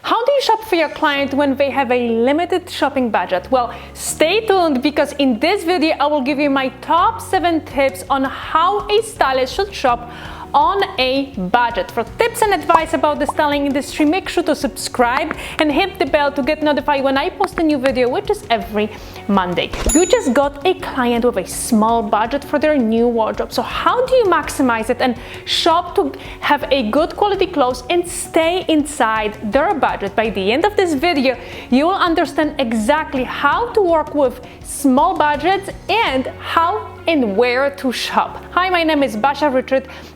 How do you shop for your client when they have a limited shopping budget? Well, stay tuned because in this video I will give you my top 7 tips on how a stylist should shop on a budget. For tips and advice about the styling industry, make sure to subscribe and hit the bell to get notified when I post a new video, which is every Monday. You just got a client with a small budget for their new wardrobe. So how do you maximize it and shop to have a good quality clothes and stay inside their budget? By the end of this video, you will understand exactly how to work with small budgets and how and where to shop. Hi, my name is Basia,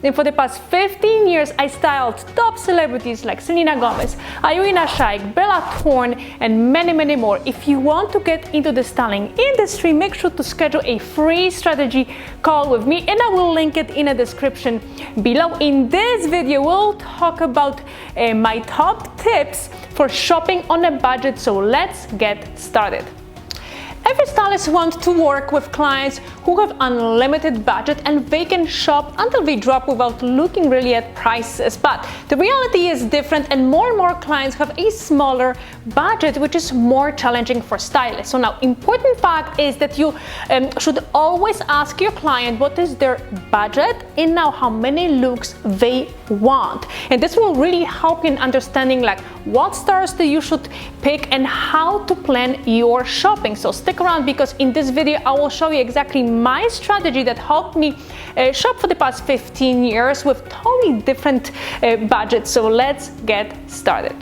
and for the past 15 years I styled top celebrities like Selena Gomez, Irina Shayk, Bella Thorne, and many more. If you want to get into the styling industry, make sure to schedule a free strategy call with me, and I will link it in the description below. In this video, we'll talk about my top tips for shopping on a budget, so let's get started. Every stylist wants to work with clients who have unlimited budget and they can shop until they drop without looking really at prices. But the reality is different, and more clients have a smaller budget, which is more challenging for stylists. So now, important fact is that you should always ask your client what is their budget and now how many looks they want. And this will really help in understanding like what styles that you should pick and how to plan your shopping. So stick around because in this video I will show you exactly my strategy that helped me shop for the past 15 years with totally different budgets. So let's get started.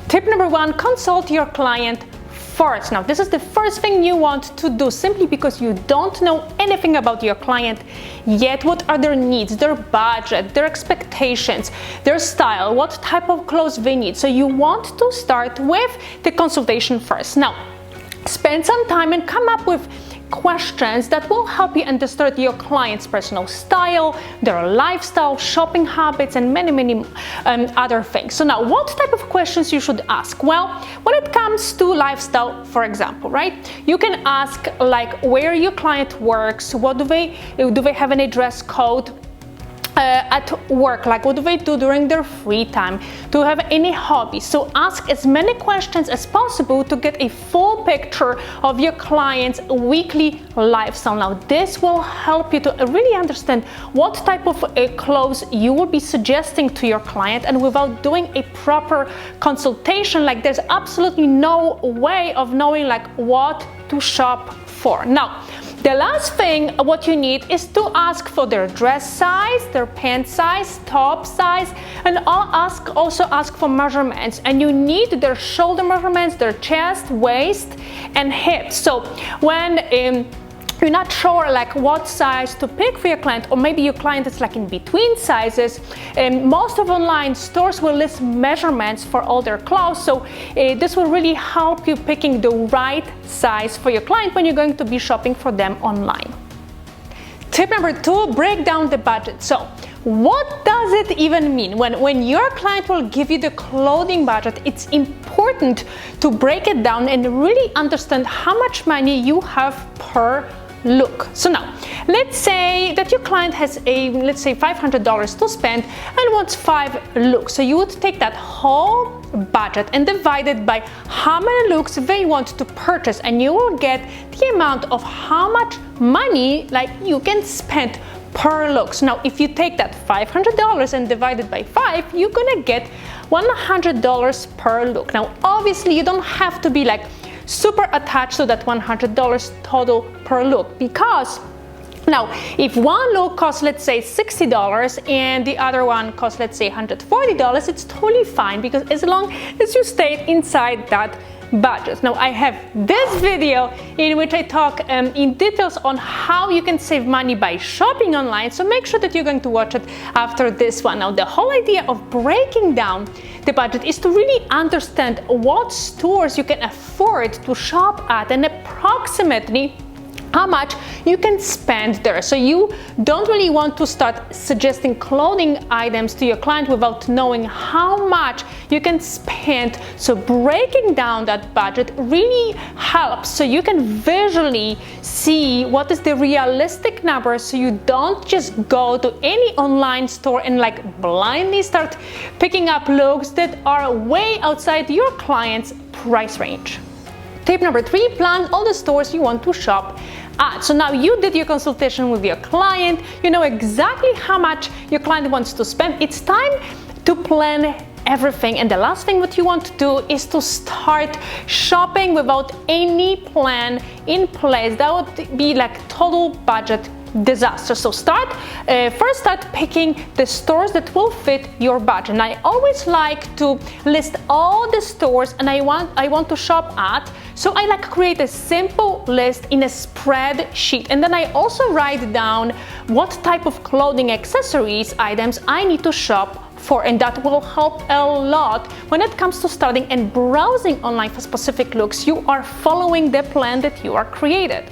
Tip number 1, consult your client first. Now, this is the first thing you want to do simply because you don't know anything about your client yet. What are their needs, their budget, their expectations, their style, what type of clothes they need. So you want to start with the consultation first. Now, spend some time and come up with questions that will help you understand your client's personal style, their lifestyle, shopping habits, and many other things. So now, what type of questions you should ask? Well, when it comes to lifestyle, for example, right, you can ask like where your client works, what do they have any dress code at work, like what do they do during their free time, to have any hobbies. So ask as many questions as possible to get a full picture of your client's weekly lifestyle. Now, this will help you to really understand what type of clothes you will be suggesting to your client, and without doing a proper consultation, like there's absolutely no way of knowing like what to shop for. Now, the last thing what you need is to ask for their dress size, their pant size, top size, and also ask for measurements. And you need their shoulder measurements, their chest, waist, and hips. So when you're not sure like what size to pick for your client, or maybe your client is like in between sizes, most of online stores will list measurements for all their clothes. So this will really help you picking the right size for your client when you're going to be shopping for them online. Tip number 2, break down the budget. So what does it even mean? When your client will give you the clothing budget, it's important to break it down and really understand how much money you have per look. So now, let's say that your client has let's say $500 to spend and wants 5 looks. So you would take that whole budget and divide it by how many looks they want to purchase, and you will get the amount of how much money like you can spend per look. So now, if you take that $500 and divide it by 5, you're gonna get $100 per look. Now, obviously, you don't have to be like super attached to that $100 total per look, because now if one look costs, let's say, $60 and the other one costs, let's say, $140, it's totally fine, because as long as you stay inside that budget. Now, I have this video in which I talk in details on how you can save money by shopping online, so make sure that you're going to watch it after this one. Now, the whole idea of breaking down the budget is to really understand what stores you can afford to shop at and approximately how much you can spend there. So you don't really want to start suggesting clothing items to your client without knowing how much you can spend. So breaking down that budget really helps, so you can visually see what is the realistic number, so you don't just go to any online store and like blindly start picking up looks that are way outside your client's price range. Tip number 3, plan all the stores you want to shop at. So now you did your consultation with your client, you know exactly how much your client wants to spend. It's time to plan everything, and the last thing what you want to do is to start shopping without any plan in place. That would be like total budget disaster. So first start picking the stores that will fit your budget. And I always like to list all the stores and I want to shop at. So I like create a simple list in a spreadsheet, and then I also write down what type of clothing, accessories, items I need to shop for, and that will help a lot when it comes to starting and browsing online for specific looks. You are following the plan that you are created.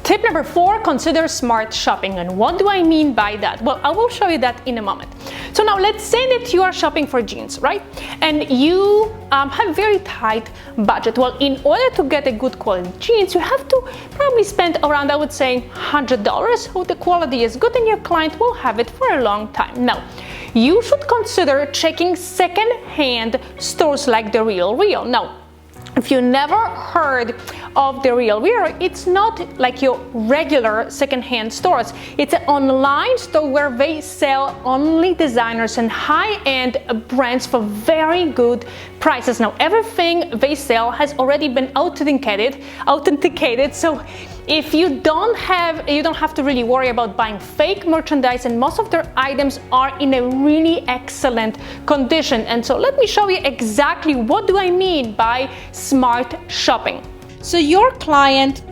Tip number 4, consider smart shopping. And what do I mean by that? Well, I will show you that in a moment. So now let's say that you are shopping for jeans, right? And you have very tight budget. Well, in order to get a good quality jeans, you have to probably spend around, I would say, $100. So the quality is good and your client will have it for a long time. Now, you should consider checking second-hand stores like The Real. Now, if you never heard of The Real, it's not like your regular second-hand stores. It's an online store where they sell only designers and high-end brands for very good prices. Now, everything they sell has already been authenticated, so if you don't have to really worry about buying fake merchandise, and most of their items are in a really excellent condition. And so let me show you exactly what do I mean by smart shopping. So your client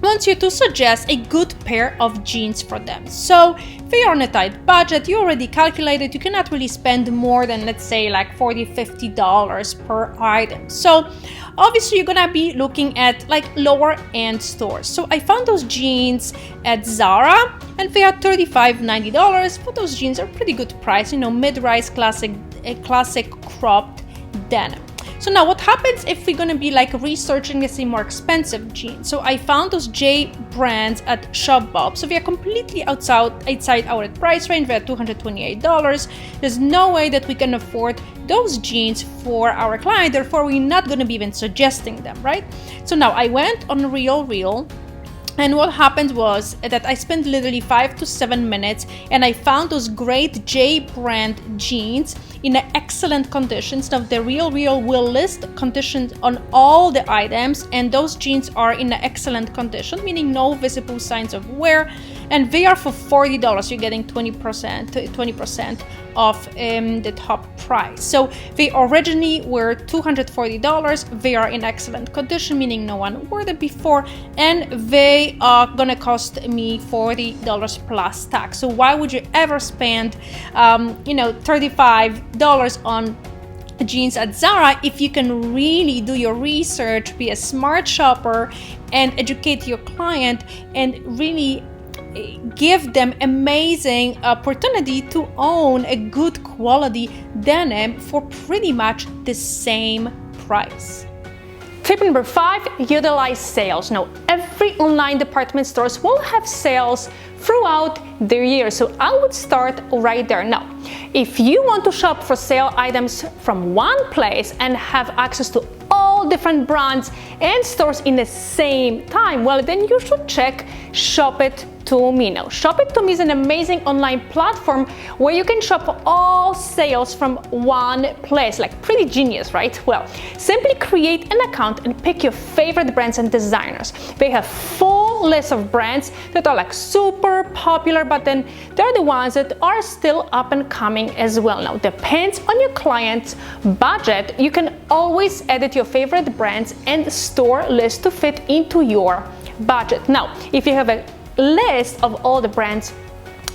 wants you to suggest a good pair of jeans for them. So if you're on a tight budget, you already calculated you cannot really spend more than, let's say, like $40-50 per item. So obviously you're gonna be looking at like lower end stores. So I found those jeans at Zara and they are $35-90, but those jeans are pretty good price, you know, mid-rise classic cropped denim. So now what happens if we're gonna be like researching the more expensive jeans? So I found those J brands at Shopbop. So they are completely outside our price range. They're $228. There's no way that we can afford those jeans for our client. Therefore, we're not gonna be even suggesting them, right? So now I went on Real. And what happened was that I spent literally 5 to 7 minutes and I found those great J brand jeans in excellent conditions. Now the Real will list conditions on all the items, and those jeans are in excellent condition, meaning no visible signs of wear, and they are for $40. You're getting 20% off the top price. So they originally were $240. They are in excellent condition, meaning no one wore them before, and they are gonna cost me $40 plus tax. So why would you ever spend $35 on jeans at Zara if you can really do your research, be a smart shopper, and educate your client and really give them amazing opportunity to own a good quality denim for pretty much the same price. Tip number 5, utilize sales. Now, every online department stores will have sales throughout the year, so I would start right there. Now, if you want to shop for sale items from one place and have access to all different brands and stores in the same time, well, then you should check Shop It To Me. Now, Shop It To Me is an amazing online platform where you can shop all sales from one place. Like, pretty genius, right? Well, simply create an account and pick your favorite brands and designers. They have full list of brands that are like super popular, but then they're the ones that are still up and coming as well. Now, depends on your client's budget. You can always edit your favorite brands and store list to fit into your budget. Now, if you have a list of all the brands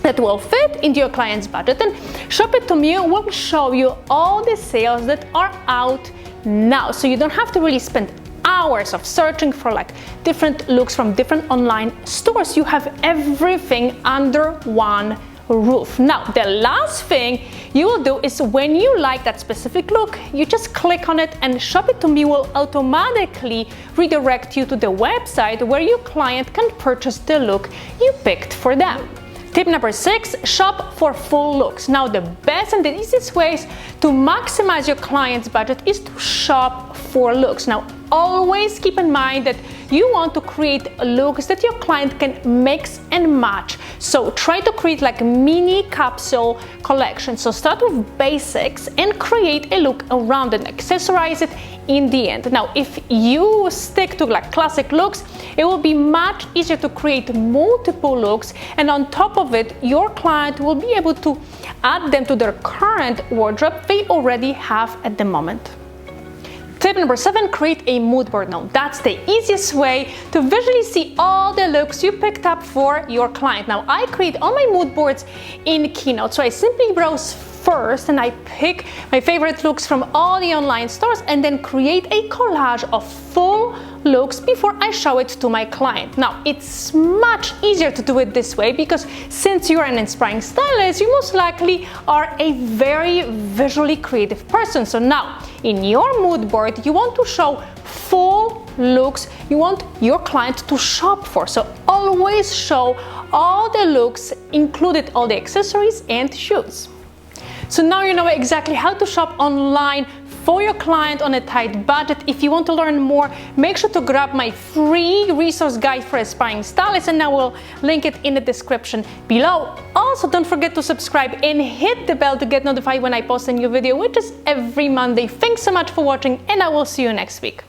that will fit into your client's budget, then Shop It To Me will show you all the sales that are out now, so you don't have to really spend hours of searching for like different looks from different online stores. You have everything under one roof. Now, the last thing you will do is when you like that specific look, you just click on it, and Shop It To Me will automatically redirect you to the website where your client can purchase the look you picked for them. Tip number 6, shop for full looks. Now, the best and the easiest ways to maximize your client's budget is to shop for looks. Now, always keep in mind that you want to create looks that your client can mix and match. So try to create like a mini capsule collection. So start with basics and create a look around it, accessorize it in the end. Now, if you stick to like classic looks, it will be much easier to create multiple looks, and on top of it, your client will be able to add them to their current wardrobe they already have at the moment. Tip number 7, create a mood board. Now, that's the easiest way to visually see all the looks you picked up for your client. Now, I create all my mood boards in Keynote. So I simply browse first and I pick my favorite looks from all the online stores and then create a collage of full looks before I show it to my client. Now, it's much easier to do it this way because since you're an inspiring stylist, you most likely are a very visually creative person. So now, in your mood board, you want to show full looks you want your client to shop for. So always show all the looks, included all the accessories and shoes. So now you know exactly how to shop online for your client on a tight budget. If you want to learn more, make sure to grab my free resource guide for aspiring stylists, and I will link it in the description below. Also, don't forget to subscribe and hit the bell to get notified when I post a new video, which is every Monday. Thanks so much for watching, and I will see you next week.